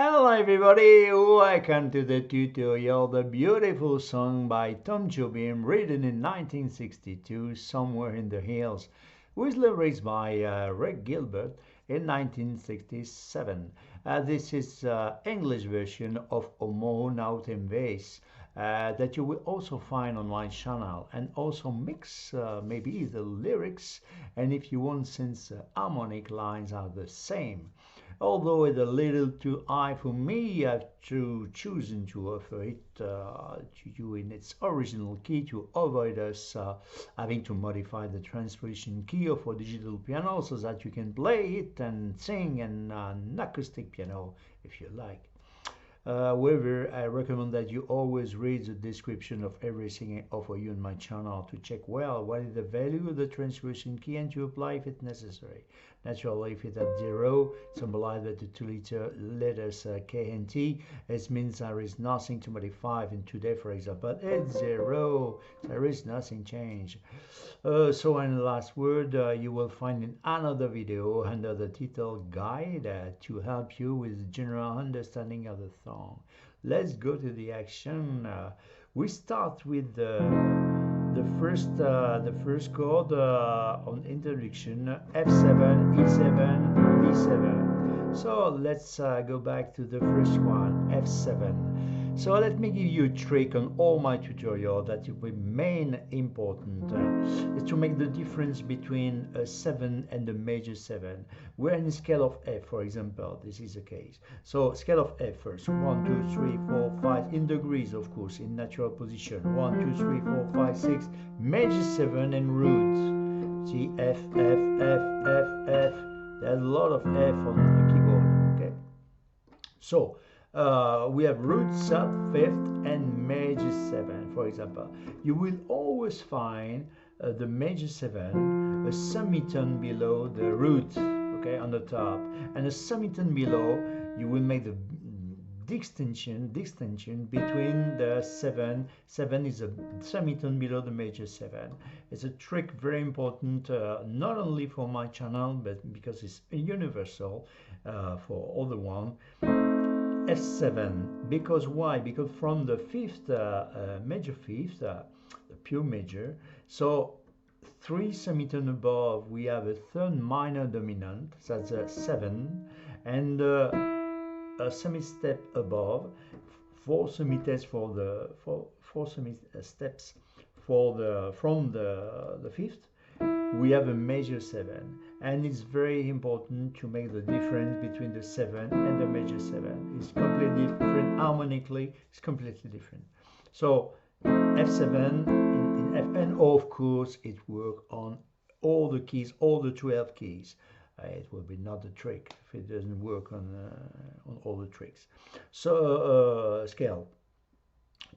Hello everybody, welcome to the tutorial, the beautiful song by Tom Jobim, written in 1962, Somewhere in the Hills, with lyrics by Rick Gilbert in 1967. This is English version of Omo Nautem Vase that you will also find on my channel, and also mix maybe the lyrics, and if you want, since harmonic lines are the same. Although it's a little too high for me, I've chosen to offer it to you in its original key to avoid us having to modify the transposition key of a digital piano so that you can play it and sing an acoustic piano if you like. However, I recommend that you always read the description of everything I offer you on my channel to check well what is the value of the transposition key and to apply if it's necessary. Naturally, if it's at 0, symbolized by the two letters K and T, it means there is nothing to modify in today, for example. But at 0, there is nothing changed. So in the last word, you will find in another video under the title Guide to help you with general understanding of the song. Let's go to the action. We start with the first chord on introduction, F7, E7, D7. So let's go back to the first one, F7. So let me give you a trick on all my tutorial that will be main important is to make the difference between a 7 and a major 7. We're in scale of F, for example. This is the case. So scale of F first. 1, 2, 3, 4, 5 in degrees, of course, in natural position. 1, 2, 3, 4, 5, 6. Major 7 and root. See, F, F, F, F, F. There's a lot of F on the keyboard. Okay. So we have root, third, fifth, and major 7, for example. You will always find the major 7 a semitone below the root, okay, on the top, and a semitone below. You will make the distinction between the 7. 7 is a semitone below the major 7. It's a trick very important, not only for my channel, but because it's universal for all the one. F7, because why? Because from the fifth, major fifth, the pure major, so 3 semitone above, we have a third minor dominant, that's a 7, and a semi-step above, 4 semi-steps for the four semi-steps for the from the fifth, we have a major 7, and it's very important to make the difference between the 7 and the major 7. It's completely different harmonically. It's completely different. So F7 in F, and of course it works on all the keys, all the 12 keys. It will be not a trick if it doesn't work on all the tricks. So scale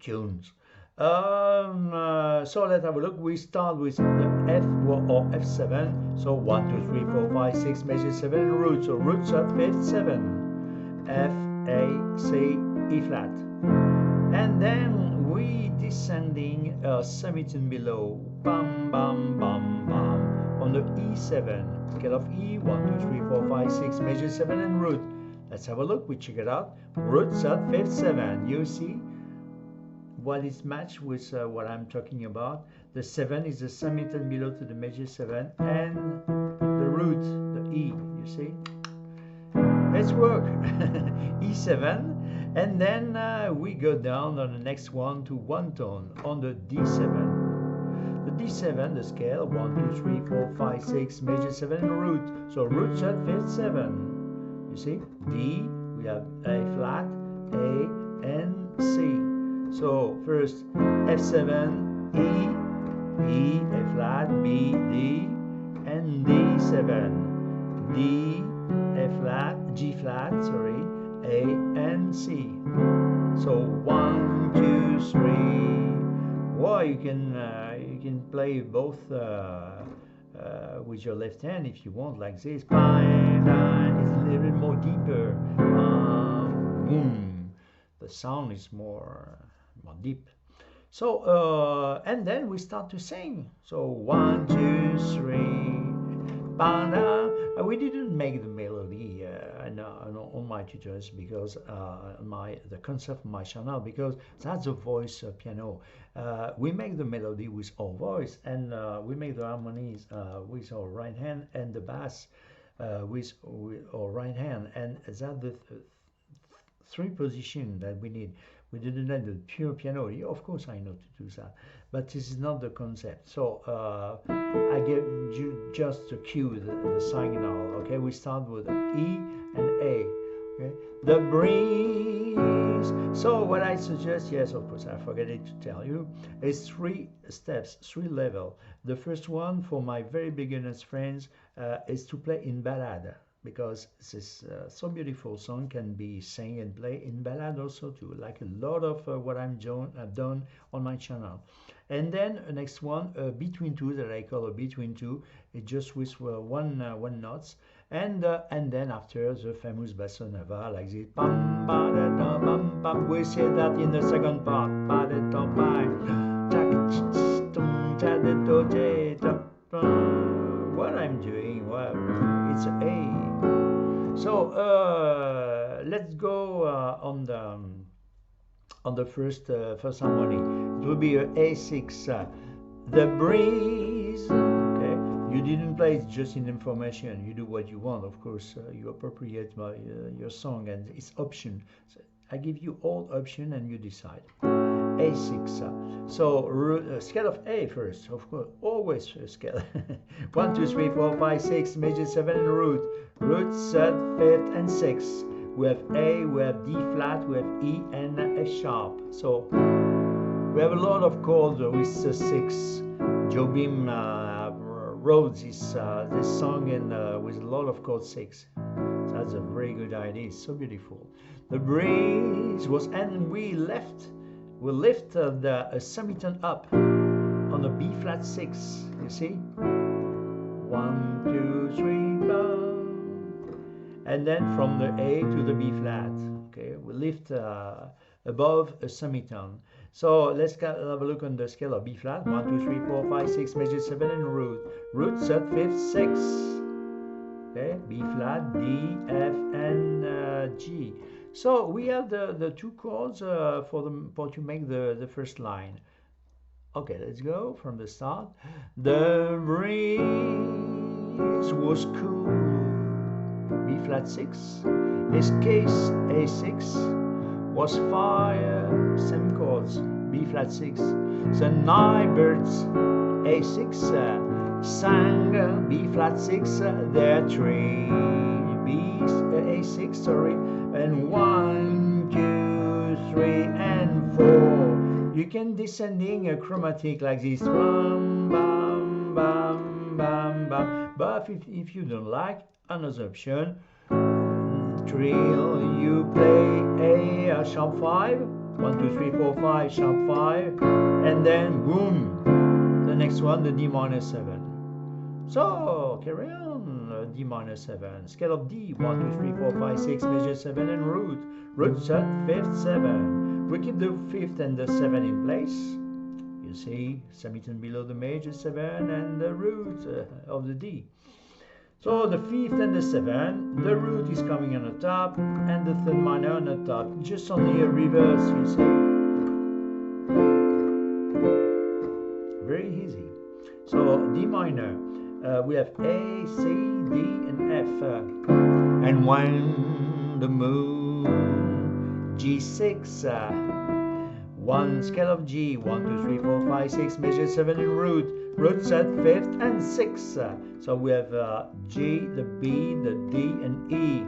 tunes. So let's have a look. We start with the F or F7. So 1, 2, 3, 4, 5, 6, major 7 root. So roots at 5th, 7. F, A, C, E flat. And then we descending a semitone below. Bam, bam, bam, bam. On the E7. Scale of E, 1, 2, 3, 4, 5, 6, major 7 and root. Let's have a look. We check it out. Roots at 5th, 7. You see what is matched with what I'm talking about. The 7 is the semitone below to the major 7, and the root, the E, you see. Let's work. E7, and then we go down on the next one to one tone on the D7. The D7, the scale, 1, 2, 3, 4, 5, 6, major 7 and root. So root at 5th, 7. You see, D, we have A flat, A, and C. So first F7, E, A flat, B, D, and D7, D, A flat, G flat, sorry, A, and C. So 1, 2, 3. Well, you can play both with your left hand if you want, like this. Fine, it's a little bit more deeper. Boom. The sound is more deep. So and then we start to sing. So 1, 2, 3. We didn't make the melody on my tutors, because the concept of my channel, because that's a voice piano. We make the melody with our voice, and we make the harmonies with our right hand, and the bass with our right hand, and that's the three position that we need. We didn't have the pure piano. Yeah, of course, I know to do that, but this is not the concept. So I give you just to cue the signal. Okay, we start with E and A. Okay, the breeze. So what I suggest, yes, of course, I forgot it to tell you, is 3 steps, 3 level. The first one for my very beginners friends is to play in ballad, because this so beautiful song can be sang and play in ballad also too, like a lot of what I've done on my channel. And then next one, between two, that I call a between two. It just with one notes, and then after the famous basso nova, like this. Bam, ba, da, da, bam, bam. We say that in the second part. Ba, da, da, ba, what I'm doing, well, it's A. So let's go on the first harmony. It will be a A6. The breeze. Okay, you didn't play it just in information. You do what you want, of course. You appropriate by your song, and it's option. So I give you all option, and you decide. A6. So scale of A first, of course, always scale. 1, 2, 3, 4, 5, 6, major 7 and root. Root, third, fifth, and sixth. We have A, we have D flat, we have E, and F sharp. So we have a lot of chords with 6. Jobim wrote this song with a lot of chords 6. So that's a very good idea. It's so beautiful. The breeze was, and we lift the semitone up on a B flat 6. You see, 1, 2, 3, down, and then from the A to the B flat. Okay, we lift above a semitone. So let's have a look on the scale of B flat. 1, 2, 3, 4, 5, 6, major 7 and root. Root, third, fifth, 6. Okay, B flat, D, F, and G. So we have the 2 chords for to make the first line. Okay, let's go from the start. The breeze was cool. B flat 6. His case A6 was fire. Same chords. B flat 6. The night birds A6 sang B flat 6 their tree. A6, sorry, and 1, 2, 3, and 4. You can descending a chromatic like this, bam, bam, bam, bam, bam. But if you don't like, another option, trill, you play a sharp 5, 1, 2, 3, 4, 5, sharp 5, and then boom, the next one, the D minor 7. So carry on, D minor 7, scale of D, 1, 2, 3, 4, 5, 6, major 7 and root, root 3rd, 5th, 7. We keep the 5th and the 7 in place. You see, semitone below the major 7 and the root of the D. So the 5th and the 7, the root is coming on the top, and the 3rd minor on the top, just only a reverse, you see. Very easy. So D minor. We have A, C, D, and F. And when the moon, G6, 1 scale of G, 1, 2, 3, 4, 5, 6, major 7 in root, root set 5th and 6th. So we have G, the B, the D, and E.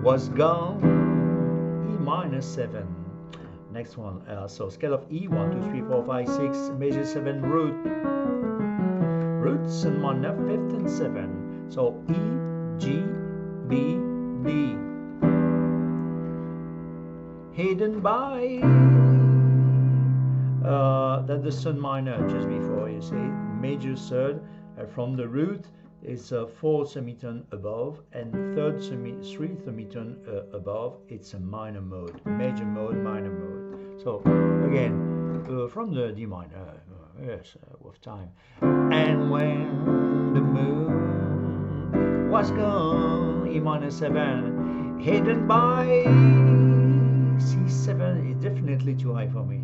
Was gone, E minor 7. Next one, so scale of E, 1, 2, 3, 4, 5, 6, major 7 root. Roots and minor 5th and 7. So E, G, B, D. Hidden by that the third minor just before, you see, major 3rd from the root is 4 semitone above, and 3rd 3 semitone above. It's a minor mode, major mode, minor mode. So again, from the D minor. Yes, with time. And when the moon was gone, E minor 7, hidden by C7 is definitely too high for me.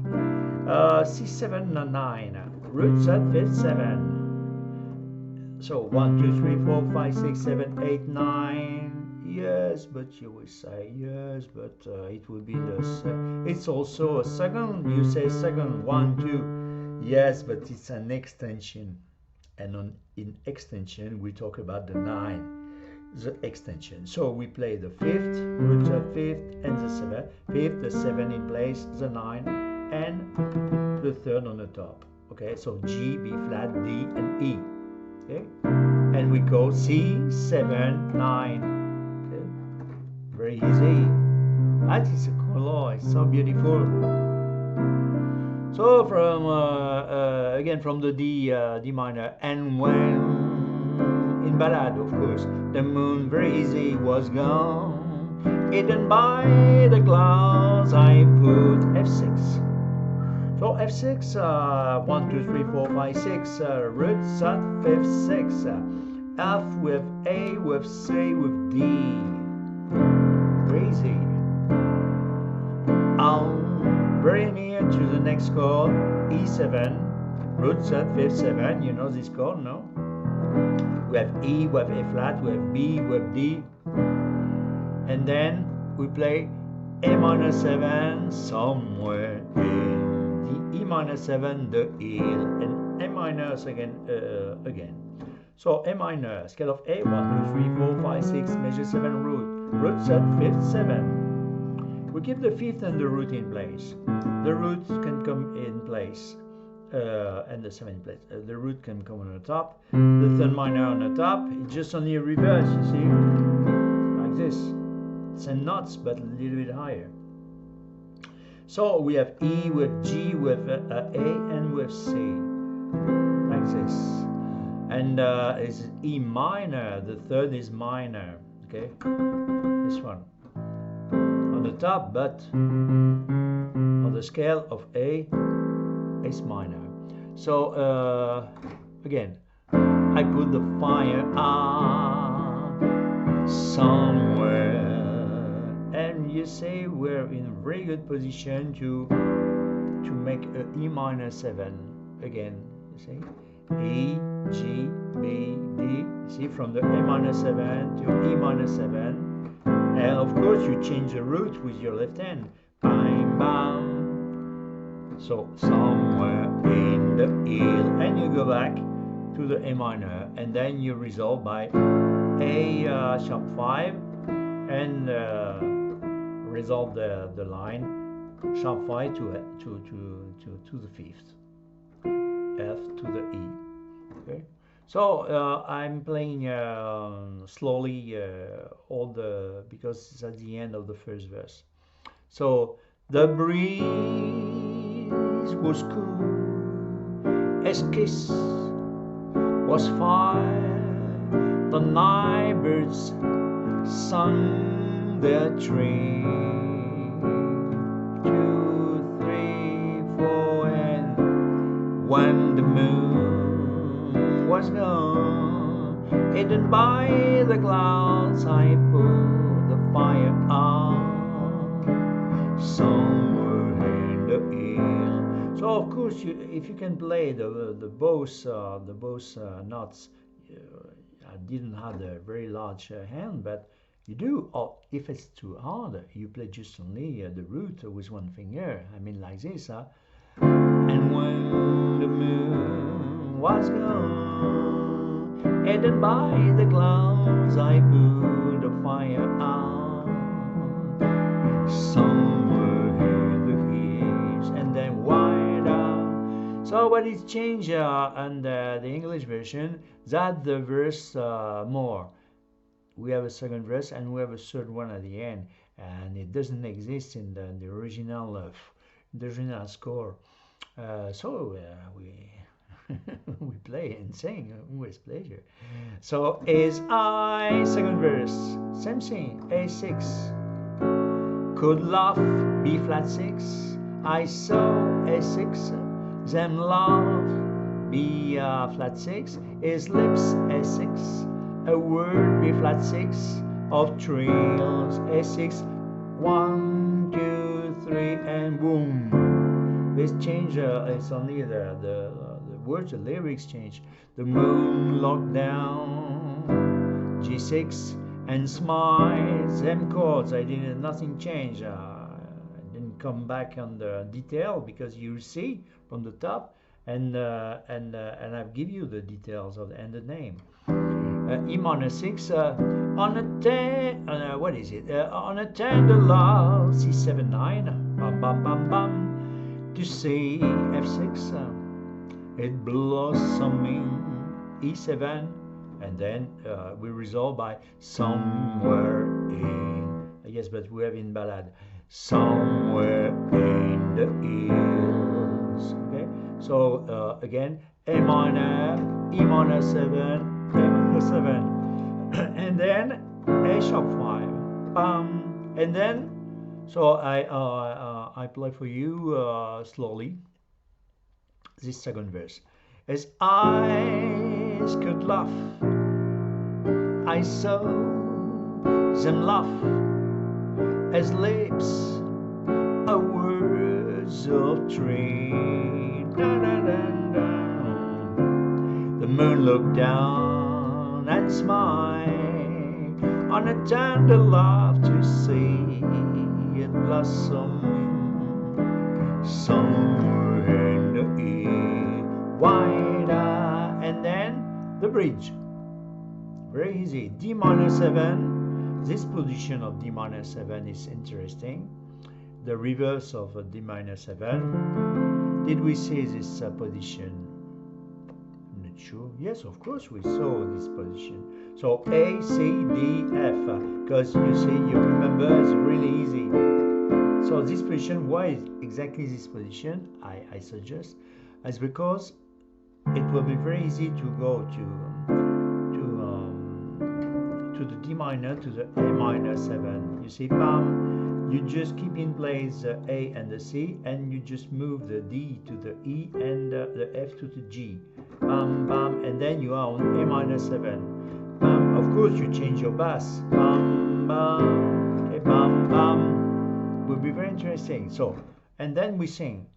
C7 9, root third, 5th, 7. So 1, 2, 3, 4, 5, 6, 7, 8, 9. Yes, but you will say yes, but it will be it's also a second. You say second, 1, 2. Yes, but it's an extension, and in extension we talk about the 9, the extension. So we play the 5th, root third, 5th, and the 7th. 5th, the 7 in place, the 9, and the 3rd on the top. Okay, so G, B flat, D, and E. Okay, and we go C, 7, 9. Okay, very easy. That is a color. It's so beautiful. So from again from the D minor, and when in ballad, of course, the moon very easy was gone, hidden by the clouds, I put F6. So F6, 1, 2, 3, 4, 5, 6, root, third, 5th, 6, F with A, with C, with D. Crazy. Very near to the next chord, E7, root, third, 5th, 7. You know this chord, no? We have E, we have A flat, we have B, we have D. And then we play A minor 7 somewhere in E minor 7, the heel, and A minor again. So A minor, scale of A, 1, 2, 3, 4, 5, 6, measure 7 root, third, 5th, 7. We keep the 5th and the root in place. The root can come in place, and the 7th in place. The root can come on the top, the 3rd minor on the top. It's just only a reverse, you see, like this. It's a notes, but a little bit higher. So we have E with G with A and with C, like this. And it's E minor, the 3rd is minor, okay? This one. On the top, but on the scale of A, is minor. So again, I put the fire on somewhere. And you say we're in a very good position to make a E minor 7 again. You see, E, G, B, D. See, from the A minor 7 to E minor 7, and of course you change the root with your left hand. Bang, bang. So somewhere in the heel, and you go back to the A minor, and then you resolve by A sharp 5 and resolve the line sharp 5 to the 5th, F to the E. Okay, so I'm playing slowly because it's at the end of the first verse. So the breeze was cool, as kiss was fire, the night birds sung their tree. 2, 3, 4, and when the moon was gone, hidden by the clouds, I put the fire on somewhere in the hill. So of course, if you can play the both notes, I didn't have a very large hand, but you do. Or if it's too hard, you play just only the root with one finger. I mean, like this. And when the moon was gone, hidden by the clouds, I put the fire on somewhere in the hills, and then wind up. So what is changed on the English version, that the verse more. We have a second verse and we have a third one at the end, and it doesn't exist in the original score. So we we play and sing with pleasure. So is I, second verse, same thing, A6. Could laugh, B flat 6. I saw A6. Them laugh, B flat 6. His lips, A6. A word, B flat 6. of thrills. A6, 1, 2, 3, and boom. This change is only the words, the lyrics change. The moon locked down, G6, and smiles. M chords, I didn't, nothing changed. I didn't come back on the detail because you see from the top, and I've give you the details of and the name. E minor 6 on a what is it? On a tender love, C7 9, bam bam bam bam. To C F6, it blossoming, E7, and then we resolve by somewhere in. Yes, but we have in ballad somewhere in the hills. Okay, so again A minor, E minor 7. And then A sharp 5, bam, and then so I play for you slowly this second verse. As eyes could laugh, I saw them laugh, as lips are words of trade. The moon looked down and smiled on a tender love to see it blossoming somewhere in the ear, wider, and then the bridge. Very easy. D minor 7. This position of D minor 7 is interesting. The reverse of D minor 7. Did we see this position? Sure. Yes, of course we saw this position. So A, C, D, F. Because you see, you remember, it's really easy. So this position, why exactly this position? I suggest, is because it will be very easy to go to the D minor to the A minor 7. You see, bam. You just keep in place the A and the C, and you just move the D to the E and the F to the G. Bam, bam, and then you are on A minor 7. Bam, of course you change your bass. Bam, bam, okay, bam, bam. Will be very interesting. So, and then we sing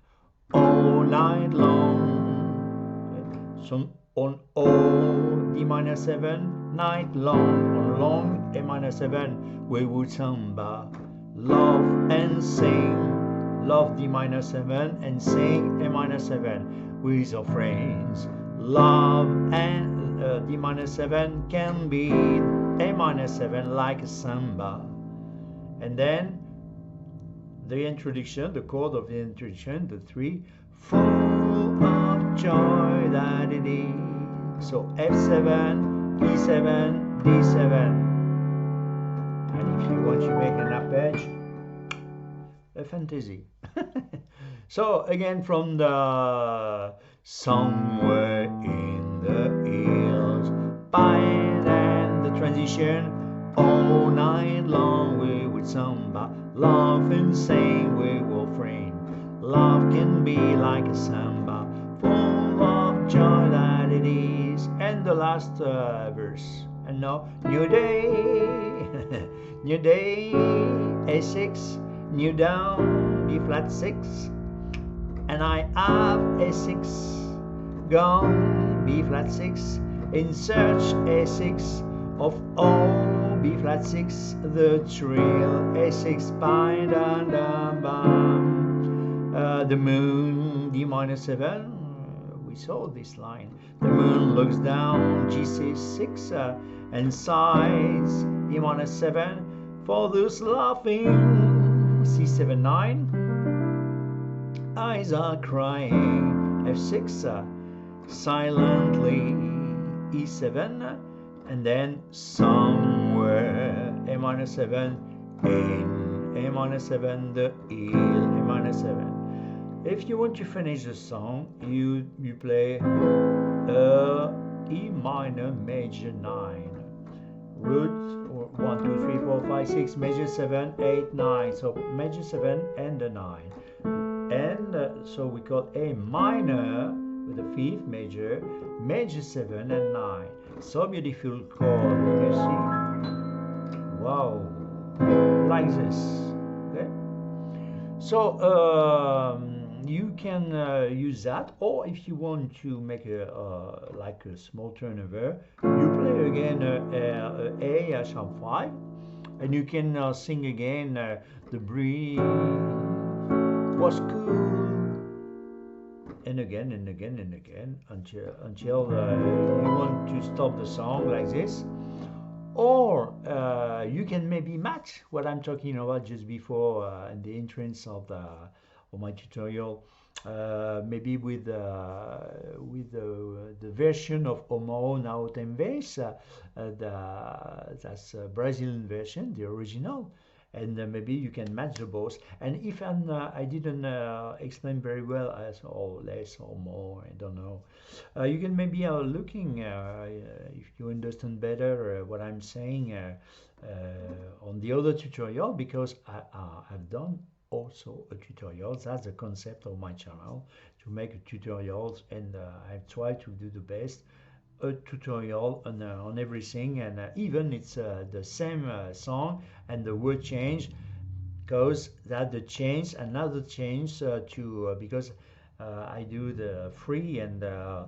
all night long. Okay. So on O, D minor 7, night long. On long, A minor 7, we would samba. Love and sing, love D minor 7 and sing A minor 7 with our friends. Love and D minor 7 can be A minor 7 like a samba. And then the introduction, the chord of the introduction, the 3, full of joy that it is. So F7, E7, D7. And if you want to make an arpeggi, a fantasy. So again from the somewhere in the hills, pine and the transition, all night long we would samba, laugh and sing we will friend. Love can be like a samba, full of joy that it is. And the last verse. And now, new day, new day, A6, new down, B flat 6, and I have A6, gone, B flat 6, in search A6 of all B flat 6, the trill, A6, pine, dun, dun, bam, the moon, D minor 7, we saw this line. The moon looks down, G6, and sighs, E minor 7, for those laughing, C7 9. Eyes are crying, F6, silently, E7, and then somewhere, A minor 7, in A minor 7, the heel, A minor 7. If you want to finish the song, you play E minor major 9, root 1, 2, 3, 4, 5, 6, major 7, 8, 9. So major 7 and the 9, and so we call A minor with the 5th major, major 7 and 9. So beautiful chord, you see. wow, like this. Okay. So you can use that, or if you want to make a like a small turnover, you play again A sharp 5, and you can sing again the breeze was cool, and again and again and again until you want to stop the song like this. Or you can maybe match what I'm talking about just before in the entrance of my tutorial, maybe with the version of Omao Nao Temves, that's a Brazilian version, the original, and maybe you can match the both. And if I didn't explain very well, as or less or more, I don't know. You can maybe looking if you understand better what I'm saying on the other tutorial, because I've done also a tutorial. That's the concept of my channel, to make tutorials, and I've tried to do the best a tutorial on everything, and even it's the same song and the word change, because that the change another change to because I do the free, and I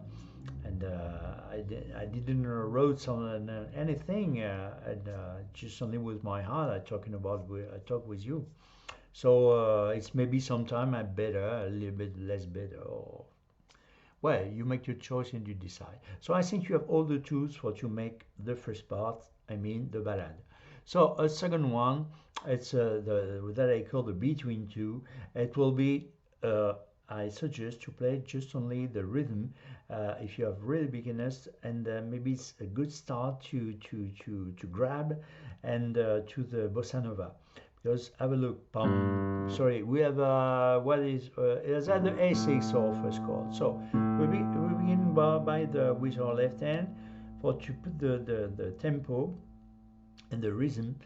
didn't wrote some anything, and just only with my heart I talk with you. So it's maybe sometime I better, a little bit less better, or well, you make your choice and you decide. So I think you have all the tools for to make the first part, I mean the ballad. So a second one, it's the that I call the between two. It will be I suggest to play just only the rhythm if you have really beginners, and maybe it's a good start to grab and to the bossa nova. Because have a look. Sorry, we have is that the A6 or first chord? So we begin by the with our left hand for to put the tempo and the rhythm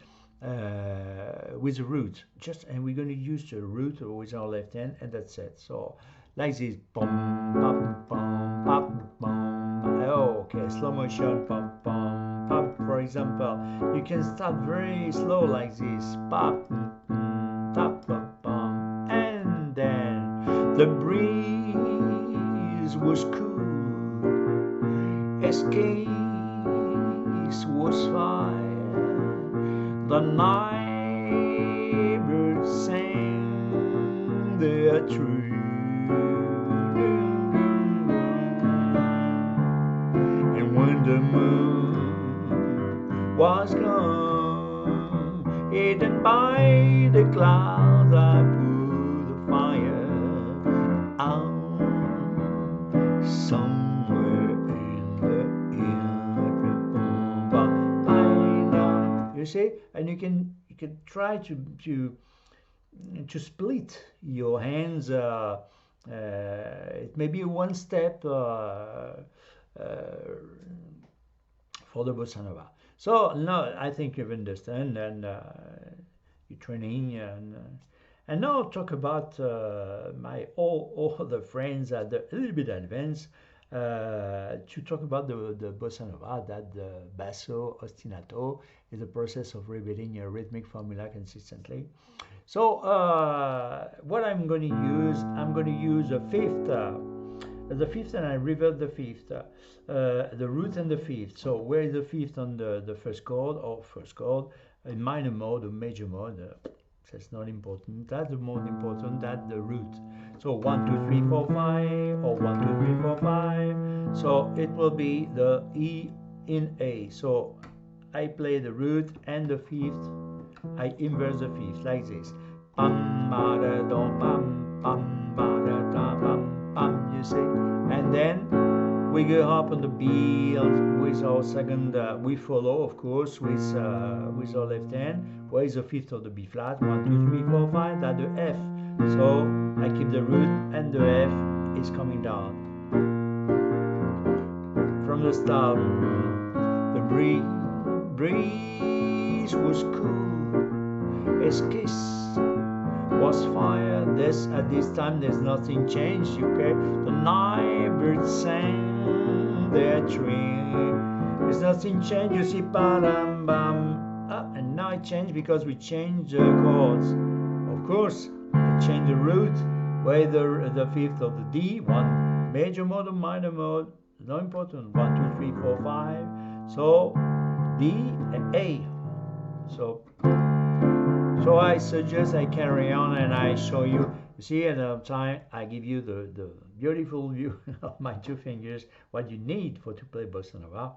with the root. Just and we're going to use the root with our left hand, and that's it. So like this. Bum, bum, bum, bum, bum. Oh, okay, slow motion. Bum, bum, bum. For example, you can start very slow like this. Bum, bum, bum, bum, and then the breeze was cool. Escape was fire. The night birds sang their true. And when the moon was gone, hidden by the clouds, I put the fire out somewhere in the you see, and you can try to split your hands. It may be one step for the bossa nova. So now I think you understand, and you're training, and now I'll talk about my all the friends at the little bit advanced. To talk about the bossa nova, that the basso ostinato is a process of repeating a rhythmic formula consistently. So what I'm going to use the fifth, and I revert the fifth, the root and the fifth. So where is the fifth on the first chord, in minor mode or major mode? That's not important. That's the most important. That's the root. So 1, 2, 3, 4, 5, or 1, 2, 3, 4, 5. So it will be the E in A. So I play the root and the fifth. I inverse the fifth like this. Pam ba da dum pam pam ba da da pam pam. You see, and then we go up on the B with our second. We follow, of course, with our left hand. Where is the fifth of the B flat? 1, 2, 3, 4, 5. That's the F. So I keep the root, and the F is coming down from the start. The breeze was cool. His kiss was fire. At this time there's nothing changed. Okay, the night birds sang their tree. There's nothing changed. You see, bam bam. And now change because we change the chords. Of course, we change the root, whether the fifth or the D, one major mode or minor mode, no important. 1, 2, 3, 4, 5. So D and A. So I suggest I carry on and I show you. You see, at the time I give you the beautiful view of my two fingers, what you need for to play bossa nova.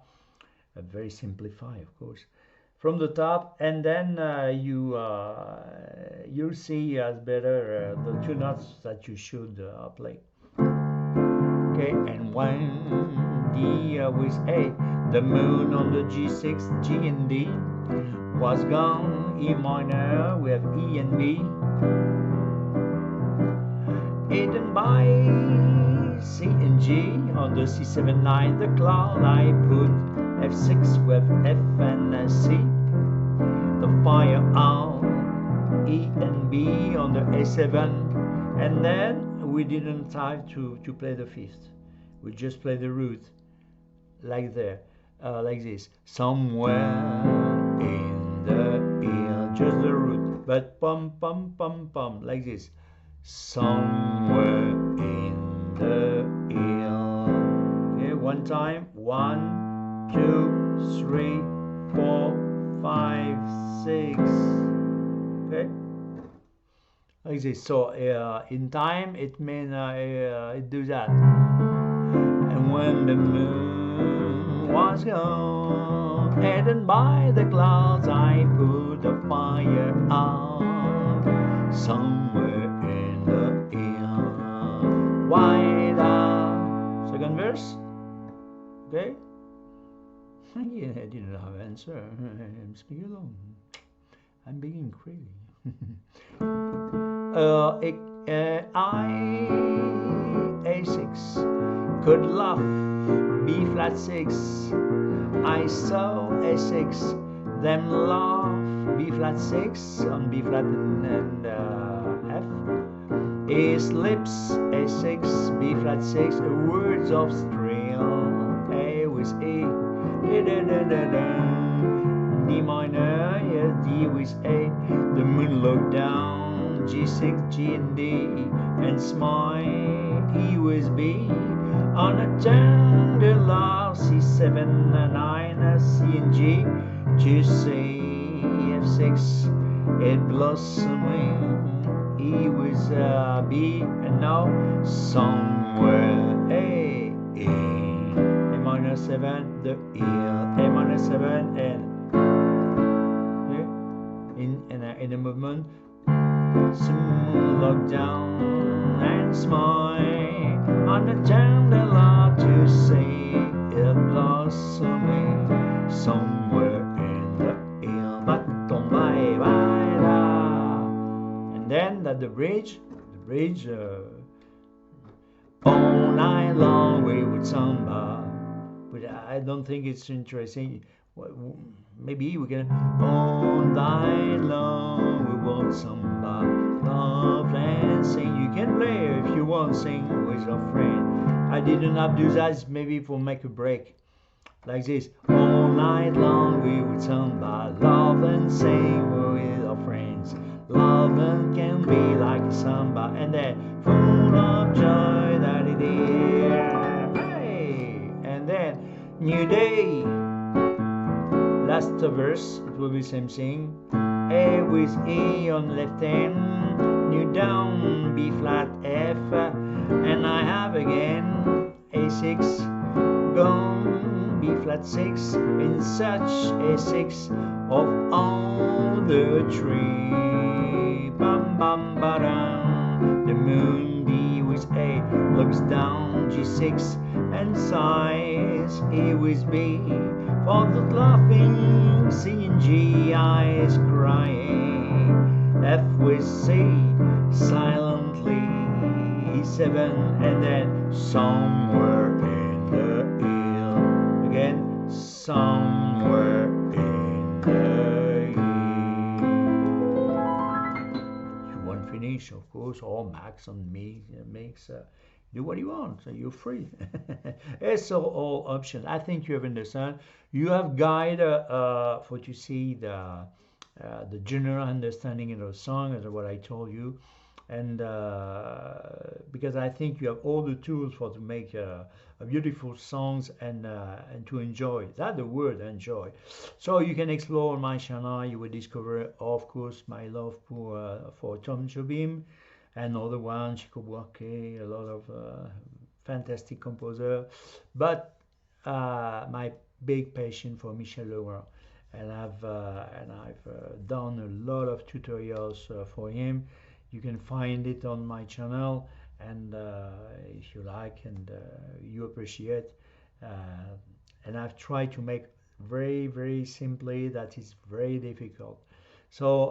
Very simplified, of course, from the top, and then you'll see as better the two notes that you should play. Okay, and when D with A, the moon on the G6, G and D was gone. E minor, we have E and B, hidden by C and G on the C7, 9, the cloud. I put F6 with F and C, the fire on E and B on the A7, and then we didn't have to play the fifth. We just play the root like there, like this, somewhere in the hill, just the root, but pum pum pum pum like this, somewhere in the hill. Okay, one time, 1, 2, 3, 4, 5, 6. Okay, like this. So in time it means it do that. And when the moon was gone, hidden by the clouds, I put the fire out somewhere in the hill. Why the second verse? Okay. Yeah, I didn't have an answer. I'm speaking alone. I'm being crazy. A6 could laugh, B flat 6. I saw A6, them laugh, B flat 6 on B flat and F. His lips, A6, B flat 6, words of thrill, A with E, D minor, yeah, D with A, the moon looked down, G6, G and D, and smile, E with B, on a tender love, C7 and 9, C and G, to C, F6, it blossoming, E with B, and now somewhere A, E minor 7, the hill, A minor 7, and okay, in a movement, some look down and smile on the tender love to see it blossoming somewhere in the hill, but don't bye bye da. And then at the bridge, all night long we would samba, but I don't think it's interesting. Maybe we can all night long we want samba, love and sing. You can play if you want, sing with your friend. I didn't have to do that, maybe for make a break like this. All night long we would samba, love and sing with our friends. Love and can be like a samba, and then full of joy that it is. Hey, and then new day. Last verse, it will be same thing. A with E on left hand, new down, B flat F, and I have again A6, gone, B flat 6, in such A6 of all the tree. Bam bam ba-dum, the moon D with A looks down, G6, and sighs, E with B. For the laughing, C and G, eyes crying, F with C, silently, E7, and then somewhere in the hill, again, somewhere in the hill. You won't finish, of course, or Max on me makes do what you want, so you're free. It's all options. I think you have understand. You have guide for to see the the general understanding of the song, as what I told you, and because I think you have all the tools for to make a beautiful songs and to enjoy. That's the word, enjoy. So you can explore on my channel. You will discover, of course, my love for Tom Jobim and other one, Chico Buarque, a lot of fantastic composer, but my big passion for Michel Legrand, and I've done a lot of tutorials for him. You can find it on my channel, and if you like and you appreciate, uh, and I've tried to make very simply that is very difficult. So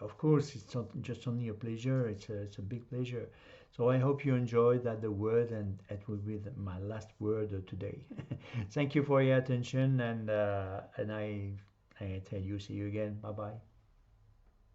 of course it's not just only a pleasure; it's a big pleasure. So I hope you enjoyed that the word, and it will be my last word today. Thank you for your attention, and I tell you, see you again. Bye bye.